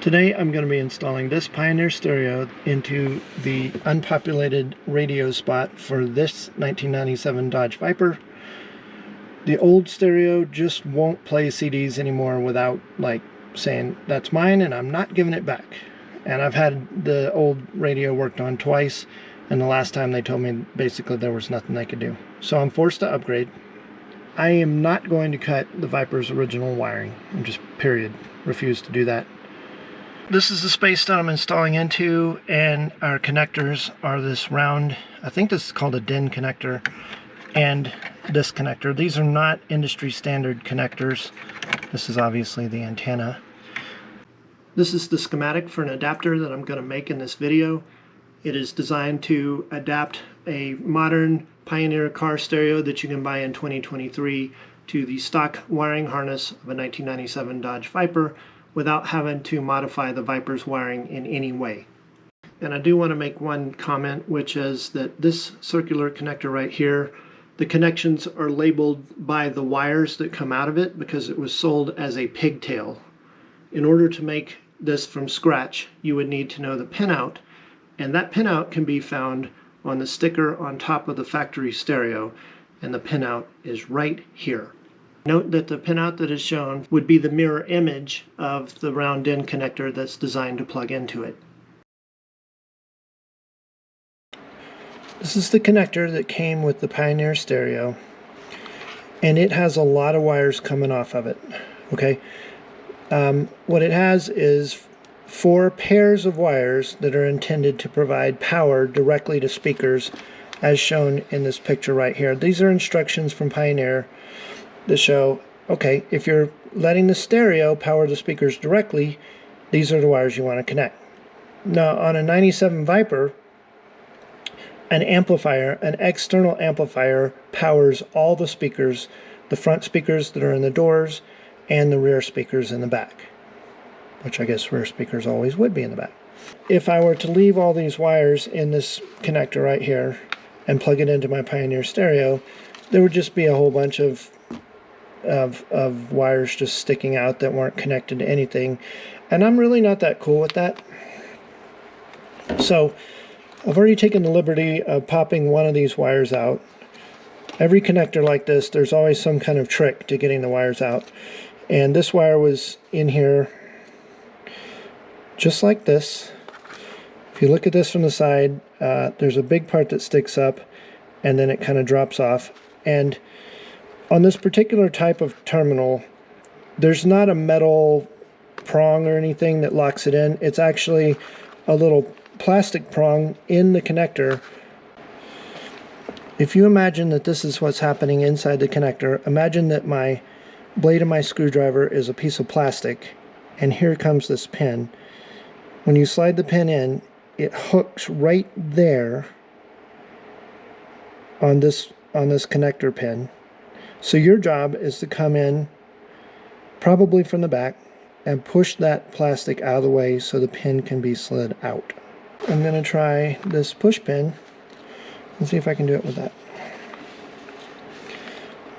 Today I'm going to be installing this Pioneer stereo into the unpopulated radio spot for this 1997 Dodge Viper. The old stereo just won't play CDs anymore without saying that's mine and I'm not giving it back. And I've had the old radio worked on twice, and the last time they told me basically there was nothing they could do. So I'm forced to upgrade. I am not going to cut the Viper's original wiring. I'm just refuse to do that. This is the space that I'm installing into, and our connectors are this round, I think this is called a DIN connector, and this connector. These are not industry standard connectors. This is obviously the antenna. This is the schematic for an adapter that I'm going to make in this video. It is designed to adapt a modern Pioneer car stereo that you can buy in 2023 to the stock wiring harness of a 1997 Dodge Viper, without having to modify the Viper's wiring in any way. And I do want to make one comment, which is that this circular connector right here, the connections are labeled by the wires that come out of it because it was sold as a pigtail. In order to make this from scratch, you would need to know the pinout, and that pinout can be found on the sticker on top of the factory stereo, and the pinout is right here. Note that the pinout that is shown would be the mirror image of the round DIN connector that's designed to plug into it. This is the connector that came with the Pioneer stereo, and it has a lot of wires coming off of it. Okay, what it has is 4 pairs of wires that are intended to provide power directly to speakers, as shown in this picture right here. These are instructions from Pioneer to show, okay, if you're letting the stereo power the speakers directly, these are the wires you want to connect. Now, on a 97 Viper, an external amplifier, powers all the speakers, the front speakers that are in the doors and the rear speakers in the back, which I guess rear speakers always would be in the back. If I were to leave all these wires in this connector right here and plug it into my Pioneer stereo, there would just be a whole bunch of wires just sticking out that weren't connected to anything, and I'm really not that cool with that. So I've already taken the liberty of popping one of these wires out. Every connector like this, there's always some kind of trick to getting the wires out, and this wire was in here just like this. If you look at this from the side, there's a big part that sticks up and then it kind of drops off, and on this particular type of terminal, there's not a metal prong or anything that locks it in. It's actually a little plastic prong in the connector. If you imagine that this is what's happening inside the connector, imagine that my blade of my screwdriver is a piece of plastic, and here comes this pin. When you slide the pin in, it hooks right there on this connector pin. So your job is to come in, probably from the back, and push that plastic out of the way so the pin can be slid out. I'm going to try this push pin and see if I can do it with that.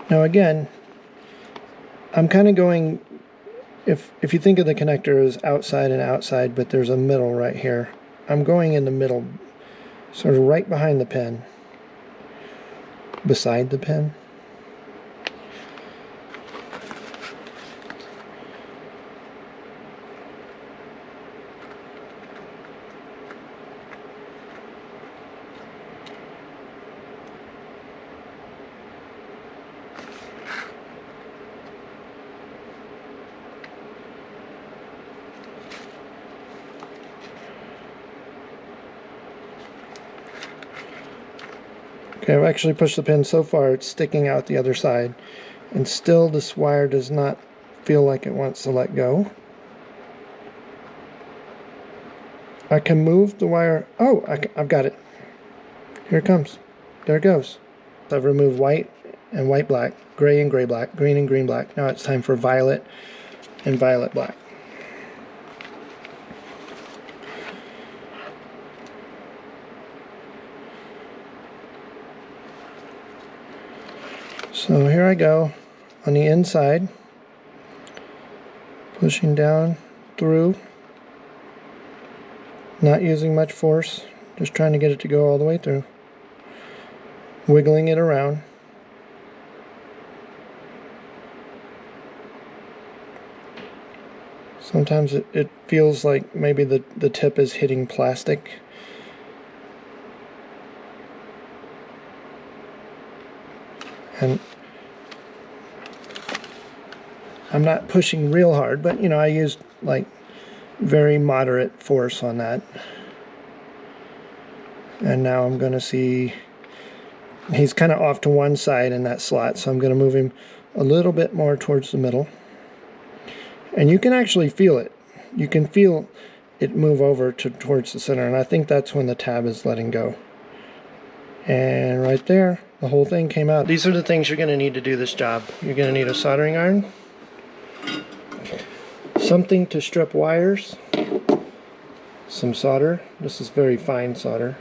Now again, I'm kind of going, if you think of the connector as outside and outside, but there's a middle right here, I'm going in the middle, sort of right behind the pin, beside the pin. Okay, I've actually pushed the pin so far it's sticking out the other side, and still this wire does not feel like it wants to let go. I can move the wire. Oh, I've got it. Here it comes. There it goes. I've removed white and white black, gray and gray black, green and green black. Now it's time for violet and violet black. So here I go on the inside, pushing down through, Not using much force, just trying to get it to go all the way through. Wiggling it around. Sometimes it feels like maybe the tip is hitting plastic. And I'm not pushing real hard, but you know, I used like very moderate force on that. And now I'm going to see he's kind of off to one side in that slot, so I'm going to move him a little bit more towards the middle. And you can actually feel it. You can feel it move over towards the center, and I think that's when the tab is letting go. And right there, the whole thing came out. These are the things you're going to need to do this job. You're going to need a soldering iron, something to strip wires, some solder. This is very fine solder.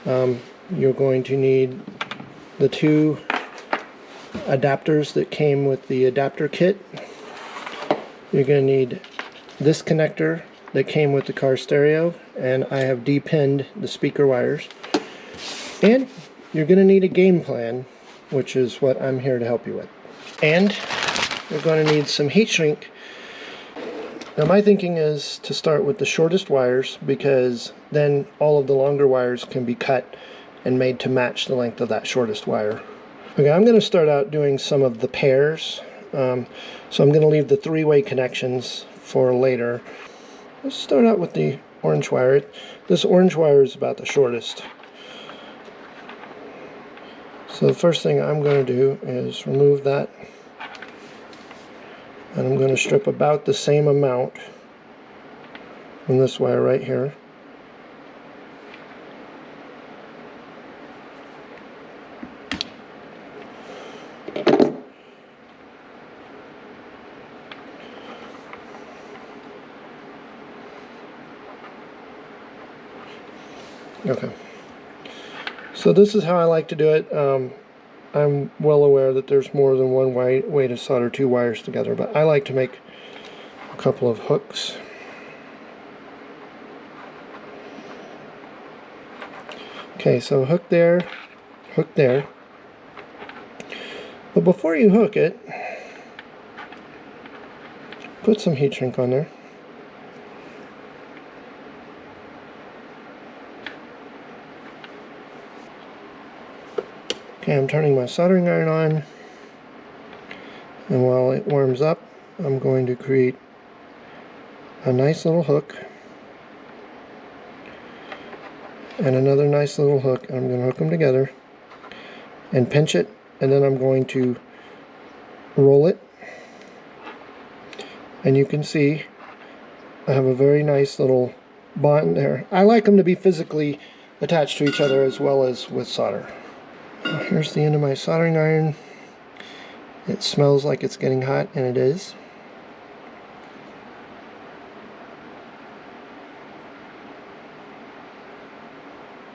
You're going to need the two adapters that came with the adapter kit. You're going to need this connector that came with the car stereo, and I have de-pinned the speaker wires. And you're going to need a game plan, which is what I'm here to help you with. And you're going to need some heat shrink. Now my thinking is to start with the shortest wires, because then all of the longer wires can be cut and made to match the length of that shortest wire. Okay, I'm going to start out doing some of the pairs. So I'm going to leave the three-way connections for later. Let's start out with the orange wire. This orange wire is about the shortest. So the first thing I'm going to do is remove that. And I'm going to strip about the same amount from this wire right here. Okay, so this is how I like to do it. I'm well aware that there's more than one way to solder two wires together, but I like to make a couple of hooks. Okay, so hook there, hook there. But before you hook it, put some heat shrink on there. Okay, I'm turning my soldering iron on, and while it warms up, I'm going to create a nice little hook and another nice little hook, and I'm going to hook them together and pinch it, and then I'm going to roll it, and you can see I have a very nice little bond there. I like them to be physically attached to each other as well as with solder. Here's the end of my soldering iron. It smells like it's getting hot, and it is.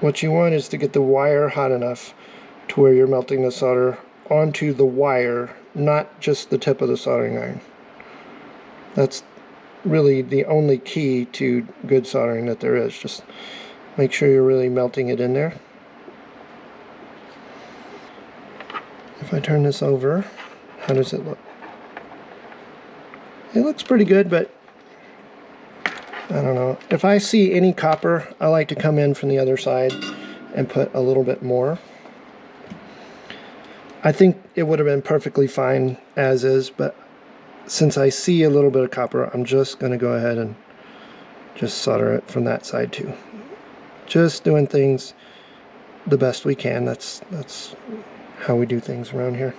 What you want is to get the wire hot enough to where you're melting the solder onto the wire, not just the tip of the soldering iron. That's really the only key to good soldering that there is. Just make sure you're really melting it in there. If I turn this over, how does it look? It looks pretty good, but I don't know. If I see any copper, I like to come in from the other side and put a little bit more. I think it would have been perfectly fine as is, but since I see a little bit of copper, I'm just going to go ahead and just solder it from that side too. Just doing things the best we can. That's how we do things around here.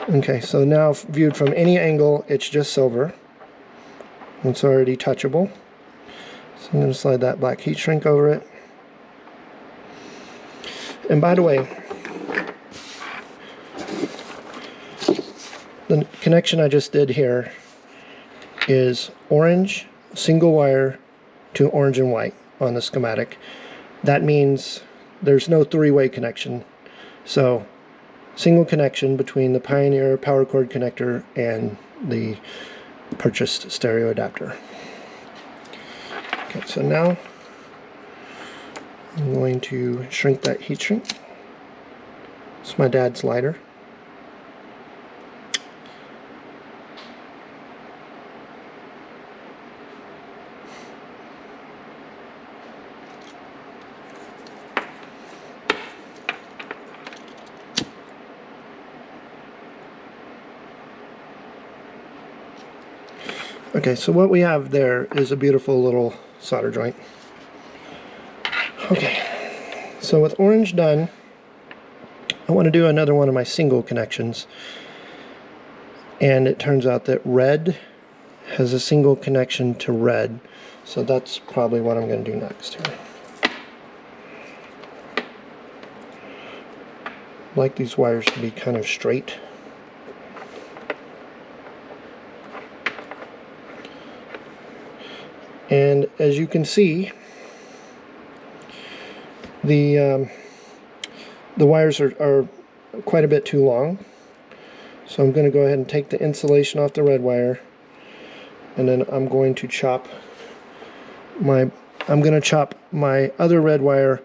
Okay, so now viewed from any angle, it's just silver. It's already touchable. So I'm going to slide that black heat shrink over it. And by the way, the connection I just did here is orange, single wire to orange and white on the schematic. That means there's no three-way connection. So single connection between the Pioneer power cord connector and the purchased stereo adapter. Okay, so now I'm going to shrink that heat shrink. It's my dad's lighter. Okay, so what we have there is a beautiful little solder joint. Okay, so with orange done, I want to do another one of my single connections. And it turns out that red has a single connection to red, so that's probably what I'm going to do next here. I like these wires to be kind of straight. And as you can see, the wires are quite a bit too long. So I'm going to go ahead and take the insulation off the red wire, and then I'm going to chop my other red wire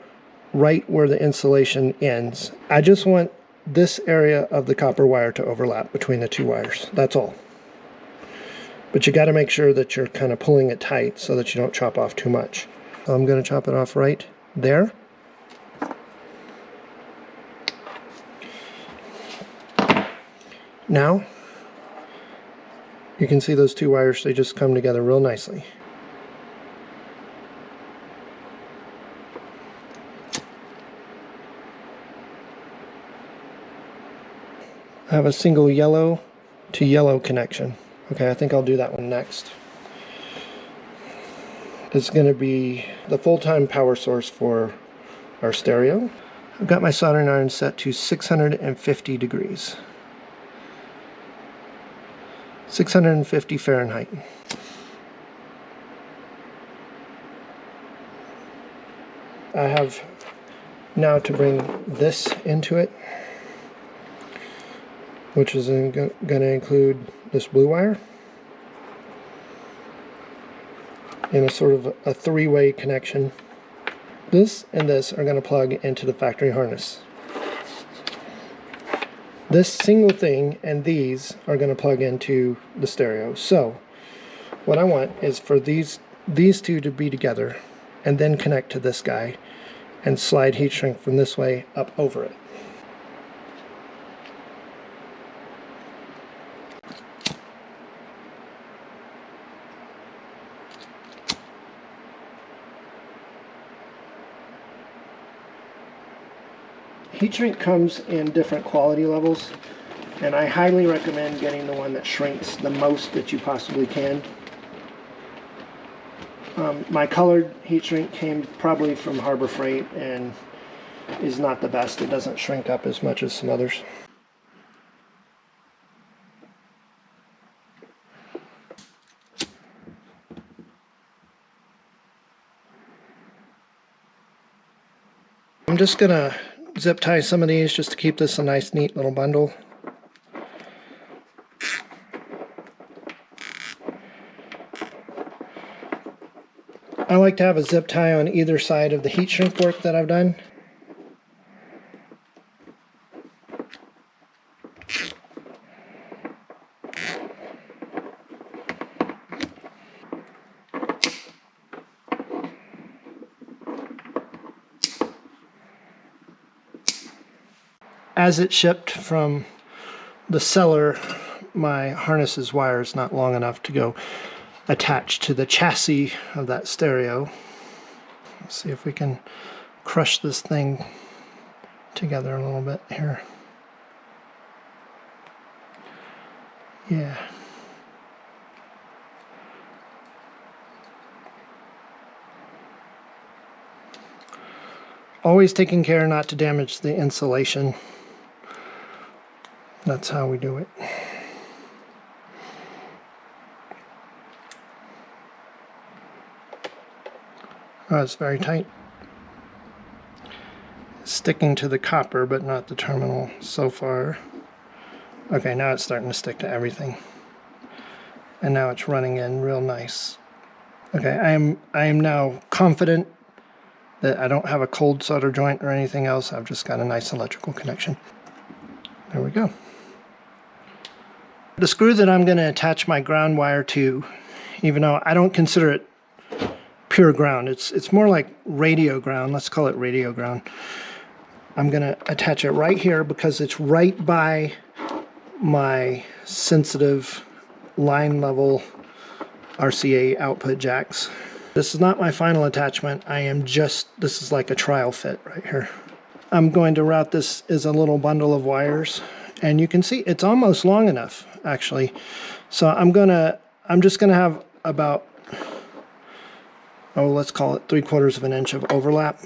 right where the insulation ends. I just want this area of the copper wire to overlap between the two wires. That's all. But you got to make sure that you're kind of pulling it tight so that you don't chop off too much. So I'm going to chop it off right there. Now, you can see those two wires, they just come together real nicely. I have a single yellow to yellow connection. Okay, I think I'll do that one next. It's going to be the full-time power source for our stereo. I've got my soldering iron set to 650 degrees. 650 Fahrenheit. I have now to bring this into it, which is going to include this blue wire and a sort of a three-way connection. This and this are going to plug into the factory harness. This single thing and these are going to plug into the stereo. So what I want is for these two to be together and then connect to this guy and slide heat shrink from this way up over it. Heat shrink comes in different quality levels, and I highly recommend getting the one that shrinks the most that you possibly can. My colored heat shrink came probably from Harbor Freight and is not the best. It doesn't shrink up as much as some others. I'm just gonna zip tie some of these just to keep this a nice neat little bundle. I like to have a zip tie on either side of the heat shrink work that I've done. As it shipped from the seller, my harness's wire is not long enough to go attached to the chassis of that stereo. Let's see if we can crush this thing together a little bit here. Yeah. Always taking care not to damage the insulation. That's how we do it. Oh, it's very tight. Sticking to the copper, but not the terminal so far. Okay, now it's starting to stick to everything. and now it's running in real nice. Okay, I am now confident that I don't have a cold solder joint or anything else. I've just got a nice electrical connection. There we go. The screw that I'm going to attach my ground wire to, even though I don't consider it pure ground, it's more like radio ground. Let's call it radio ground. I'm going to attach it right here because it's right by my sensitive line level RCA output jacks. This is not my final attachment. This is like a trial fit right here. I'm going to route this as a little bundle of wires, and you can see it's almost long enough actually. So I'm just gonna have about, let's call it 3/4 of an inch of overlap.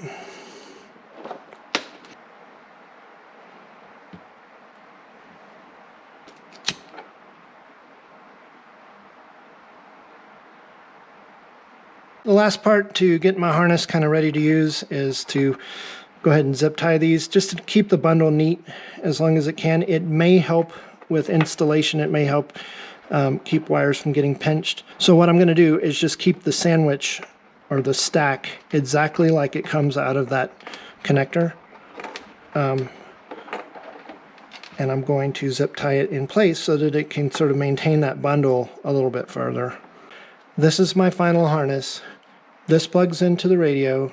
The last part to get my harness kind of ready to use is to go ahead and zip tie these just to keep the bundle neat as long as it can. It may help with installation. It may help keep wires from getting pinched. So what I'm going to do is just keep the sandwich or the stack exactly like it comes out of that connector. And I'm going to zip tie it in place so that it can sort of maintain that bundle a little bit further. This is my final harness. This plugs into the radio.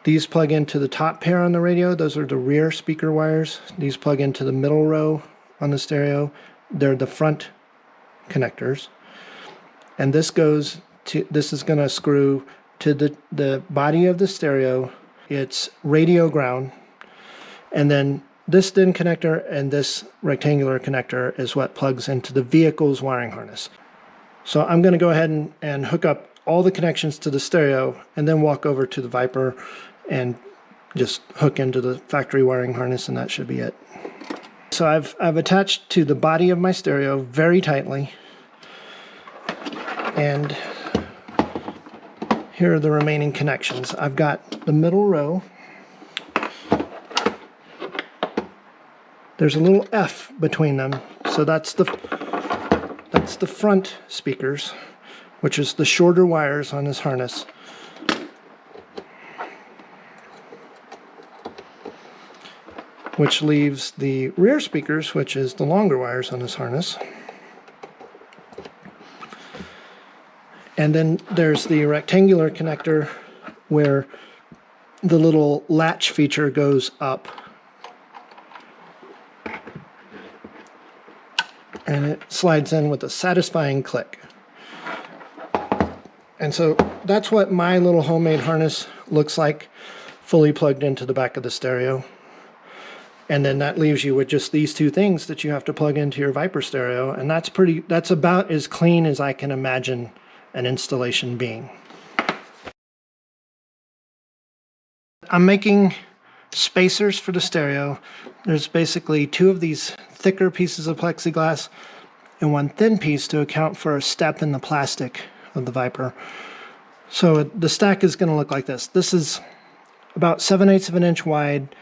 These plug into the top pair on the radio. Those are the rear speaker wires. These plug into the middle row on the stereo. They're the front connectors. And this is going to screw to the body of the stereo. It's radio ground. And then this DIN connector and this rectangular connector is what plugs into the vehicle's wiring harness. So I'm going to go ahead and hook up all the connections to the stereo and then walk over to the Viper and just hook into the factory wiring harness, and that should be it. So I've attached to the body of my stereo very tightly, and here are the remaining connections. I've got the middle row. There's a little F between them, so that's the front speakers, which is the shorter wires on this harness. Which leaves the rear speakers, which is the longer wires on this harness. And then there's the rectangular connector where the little latch feature goes up. And it slides in with a satisfying click. And so that's what my little homemade harness looks like, fully plugged into the back of the stereo. And then that leaves you with just these two things that you have to plug into your Viper stereo, and that's about as clean as I can imagine an installation being. I'm making spacers for the stereo. There's basically two of these thicker pieces of plexiglass and one thin piece to account for a step in the plastic of the Viper. So the stack is going to look like this. This is about 7/8 of an inch wide,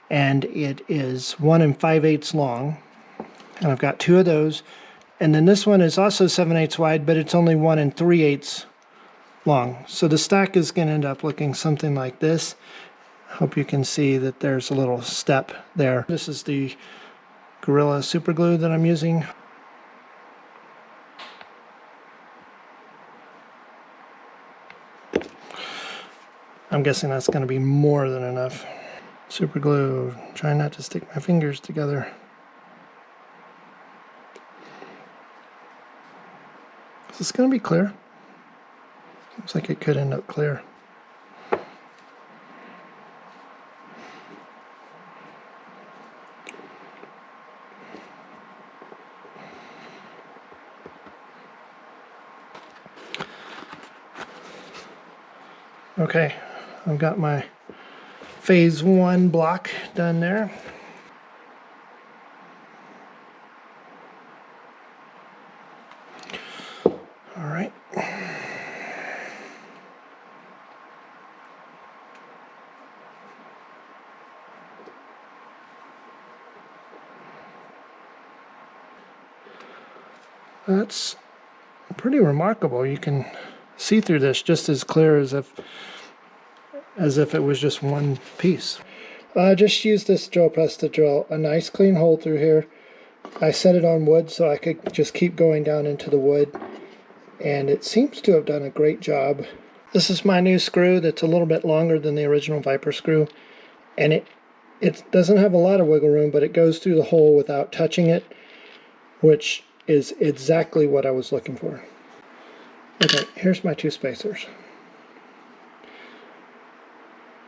and it is 1 5/8 long. And I've got two of those. And then this one is also 7/8 wide, but it's only 1 3/8 long. So the stack is going to end up looking something like this. Hope you can see that there's a little step there. This is the Gorilla super glue that I'm using. I'm guessing that's going to be more than enough. Super glue, trying not to stick my fingers together. Is this going to be clear? Looks like it could end up clear. Okay, I've got my phase 1 block done there. All right. That's pretty remarkable. You can see through this just as clear as if it was just one piece. I just used this drill press to drill a nice clean hole through here. I set it on wood so I could just keep going down into the wood, and it seems to have done a great job. This is my new screw that's a little bit longer than the original Viper screw, and it doesn't have a lot of wiggle room, but it goes through the hole without touching it, which is exactly what I was looking for. Okay, here's my two spacers.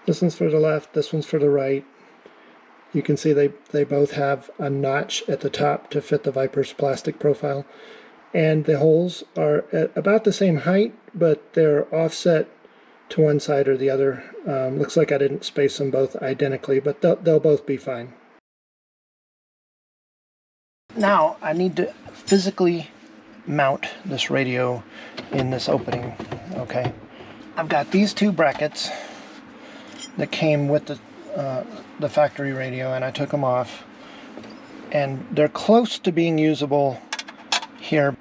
This one's for the left, this one's for the right. You can see they both have a notch at the top to fit the Viper's plastic profile. And the holes are at about the same height, but they're offset to one side or the other. Looks like I didn't space them both identically, but they'll both be fine. Now I need to physically mount this radio in this opening. Okay, I've got these two brackets that came with the factory radio, and I took them off, and they're close to being usable here.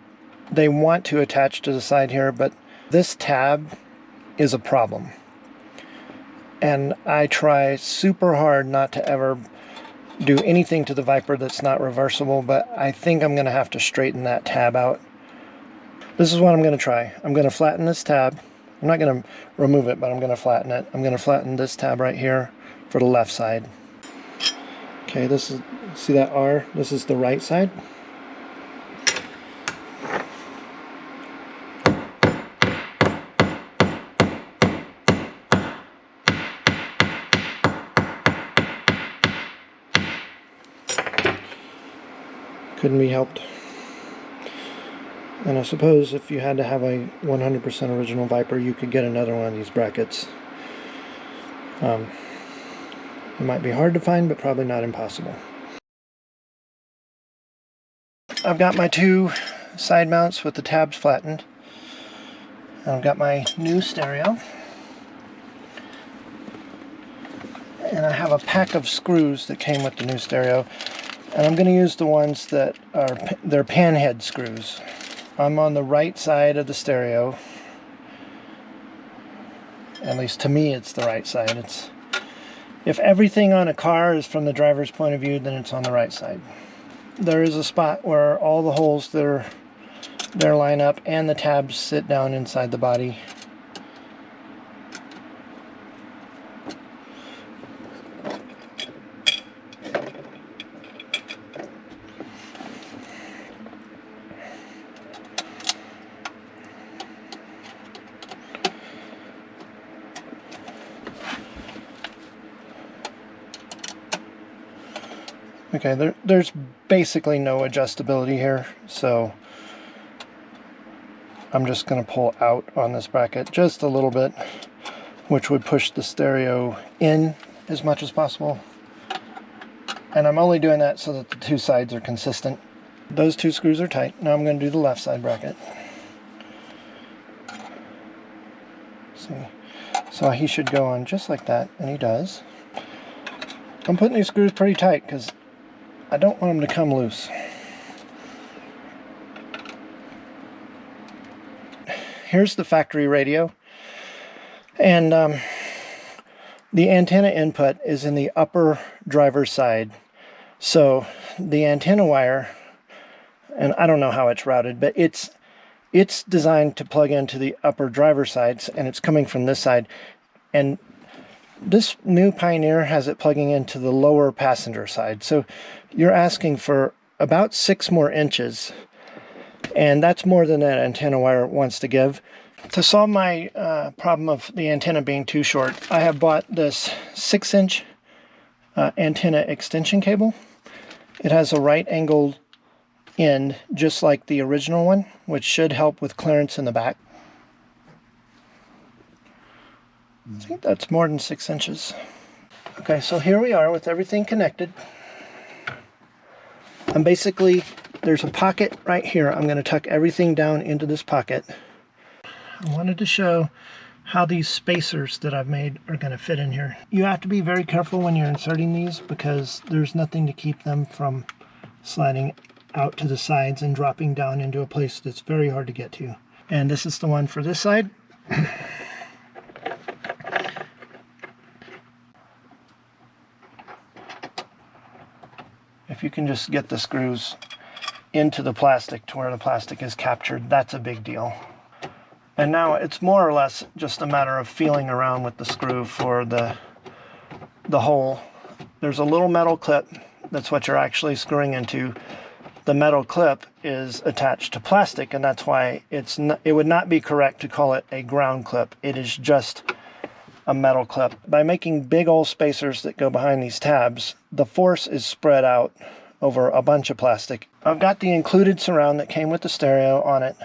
They want to attach to the side here, but this tab is a problem, and I try super hard not to ever do anything to the Viper that's not reversible, but I think I'm going to have to straighten that tab out. This is what I'm going to try. I'm going to flatten this tab. I'm not going to remove it, but I'm going to flatten it. I'm going to flatten this tab right here for the left side. Okay, this is, see that R? This is the right side. Couldn't be helped. And I suppose if you had to have a 100% original Viper, you could get another one of these brackets. It might be hard to find, but probably not impossible. I've got my two side mounts with the tabs flattened. I've got my new stereo. And I have a pack of screws that came with the new stereo. And I'm going to use the ones that are, they're panhead screws. I'm on the right side of the stereo. At least to me it's the right side. If everything on a car is from the driver's point of view, then it's on the right side. There is a spot where all the holes there line up and the tabs sit down inside the body. Okay, there's basically no adjustability here, so I'm just going to pull out on this bracket just a little bit, which would push the stereo in as much as possible. And I'm only doing that so that the two sides are consistent. Those two screws are tight. Now I'm going to do the left side bracket. See, so he should go on just like that, and he does. I'm putting these screws pretty tight because I don't want them to come loose. Here's the factory radio, and the antenna input is in the upper driver's side. So the antenna wire, and I don't know how it's routed, but it's designed to plug into the upper driver's side, and it's coming from this side. And this new Pioneer has it plugging into the lower passenger side. So you're asking for about 6 more inches, and that's more than that antenna wire wants to give. To solve my problem of the antenna being too short, I have bought this 6-inch antenna extension cable. It has a right angled end just like the original one, which should help with clearance in the back. I think that's more than 6 inches. Okay, so here we are with everything connected. And basically, there's a pocket right here. I'm going to tuck everything down into this pocket. I wanted to show how these spacers that I've made are going to fit in here. You have to be very careful when you're inserting these because there's nothing to keep them from sliding out to the sides and dropping down into a place that's very hard to get to. And this is the one for this side. If you can just get the screws into the plastic to where the plastic is captured, that's a big deal. And now it's more or less just a matter of feeling around with the screw for the hole. There's a little metal clip, that's what you're actually screwing into. The metal clip is attached to plastic, and that's why it would not be correct to call it a ground clip. It is just a metal clip. By making big old spacers that go behind these tabs, the force is spread out over a bunch of plastic. I've got the included surround that came with the stereo on it.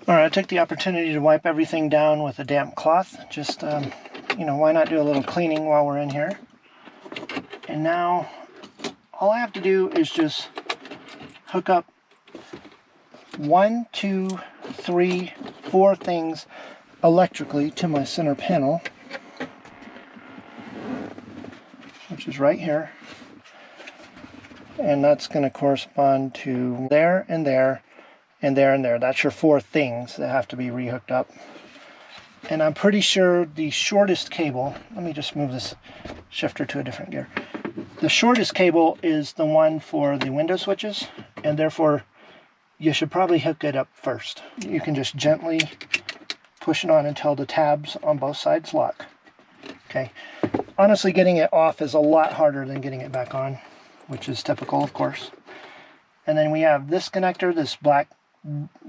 Alright, I took the opportunity to wipe everything down with a damp cloth. Just, you know, why not do a little cleaning while we're in here? And now, all I have to do is just hook up 1, 2, 3, 4 things electrically to my center panel, which is right here. And that's going to correspond to there and there and there and there. That's your 4 things that have to be rehooked up. And I'm pretty sure the shortest cable, let me just move this shifter to a different gear. The shortest cable is the one for the window switches, and therefore you should probably hook it up first. You can just gently push it on until the tabs on both sides lock. Okay. Honestly, getting it off is a lot harder than getting it back on, which is typical, of course. And then we have this connector, this black,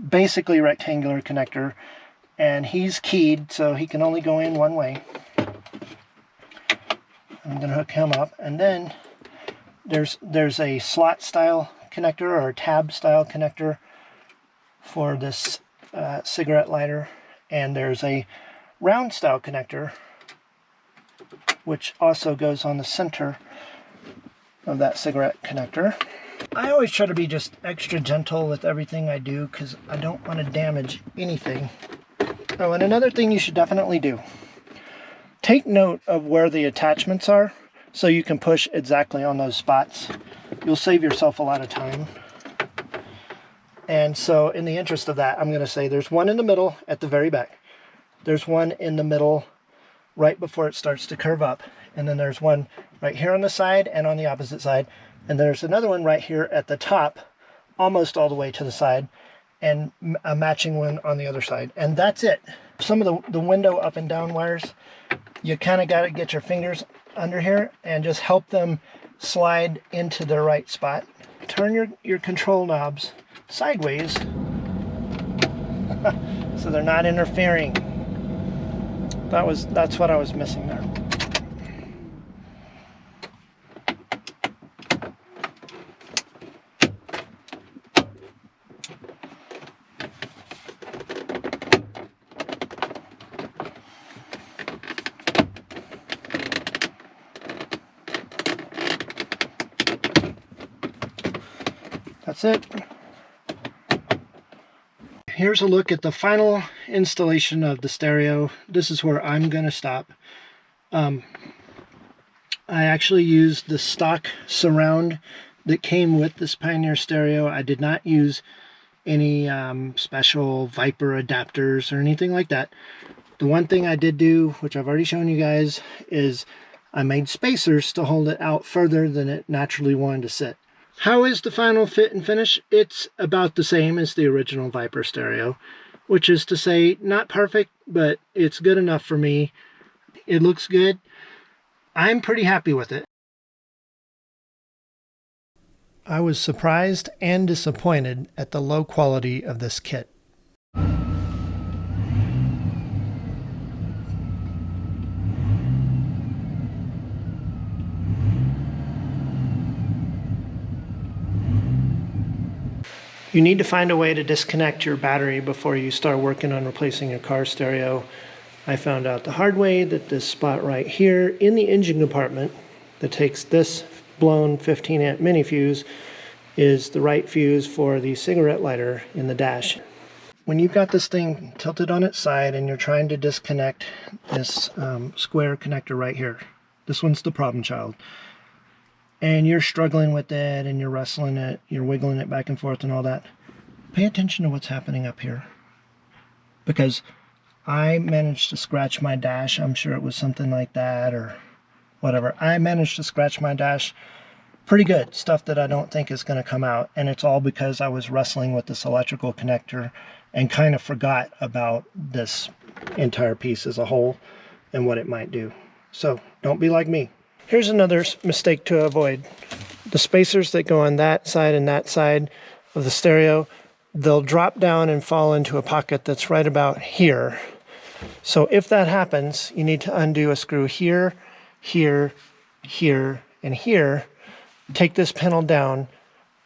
basically rectangular connector, and he's keyed, so he can only go in one way. I'm going to hook him up, and then there's a slot style connector or a tab style connector for this cigarette lighter, and there's a round style connector which also goes on the center of that cigarette connector. I always try to be just extra gentle with everything I do because I don't want to damage anything. Oh, and another thing you should definitely do, take note of where the attachments are so you can push exactly on those spots. You'll save yourself a lot of time. And so in the interest of that, I'm going to say there's one in the middle at the very back. There's one in the middle right before it starts to curve up. And then there's one right here on the side and on the opposite side. And there's another one right here at the top, almost all the way to the side, and a matching one on the other side. And that's it. Some of the window up and down wires, you kind of got to get your fingers under here and just help them slide into the right spot. Turn your control knobs sideways so they're not interfering. That's what I was missing there. That's it. Here's a look at the final installation of the stereo. This is where I'm going to stop. I actually used the stock surround that came with this Pioneer stereo. I did not use any special Viper adapters or anything like that. The one thing I did do, which I've already shown you guys, is I made spacers to hold it out further than it naturally wanted to sit. How is the final fit and finish? It's about the same as the original Viper stereo, which is to say, not perfect, but it's good enough for me. It looks good. I'm pretty happy with it. I was surprised and disappointed at the low quality of this kit. You need to find a way to disconnect your battery before you start working on replacing your car stereo. I found out the hard way that this spot right here in the engine compartment that takes this blown 15 amp mini fuse is the right fuse for the cigarette lighter in the dash. When you've got this thing tilted on its side and you're trying to disconnect this square connector right here, this one's the problem child. and you're struggling with it and you're wrestling it, you're wiggling it back and forth and all that, pay attention to what's happening up here. Because I managed to scratch my dash. I'm sure it was something like that or whatever. I managed to scratch my dash pretty good, stuff that I don't think is going to come out, and it's all because I was wrestling with this electrical connector and kind of forgot about this entire piece as a whole and what it might do. So don't be like me. Here's another mistake to avoid. The spacers that go on that side and that side of the stereo, they'll drop down and fall into a pocket that's right about here. So if that happens, you need to undo a screw here, here, here, and here. Take this panel down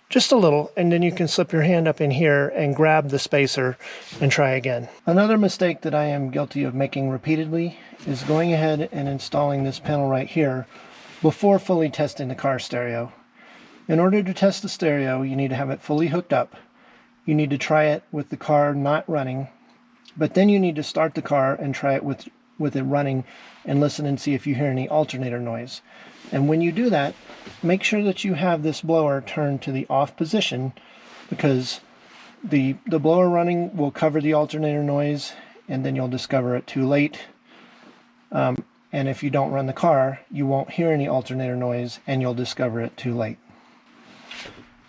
just a little, and then you can slip your hand up in here and grab the spacer and try again. Another mistake that I am guilty of making repeatedly is going ahead and installing this panel right here before fully testing the car stereo. In order to test the stereo, you need to have it fully hooked up. You need to try it with the car not running, but then you need to start the car and try it with it running and listen and see if you hear any alternator noise. And when you do that, make sure that you have this blower turned to the off position, because the blower running will cover the alternator noise and then you'll discover it too late. And if you don't run the car, you won't hear any alternator noise and you'll discover it too late.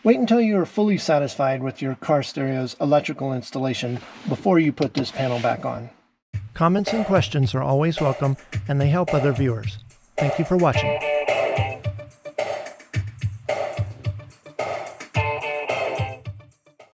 Wait until you are fully satisfied with your car stereo's electrical installation before you put this panel back on. Comments and questions are always welcome, and they help other viewers. Thank you for watching.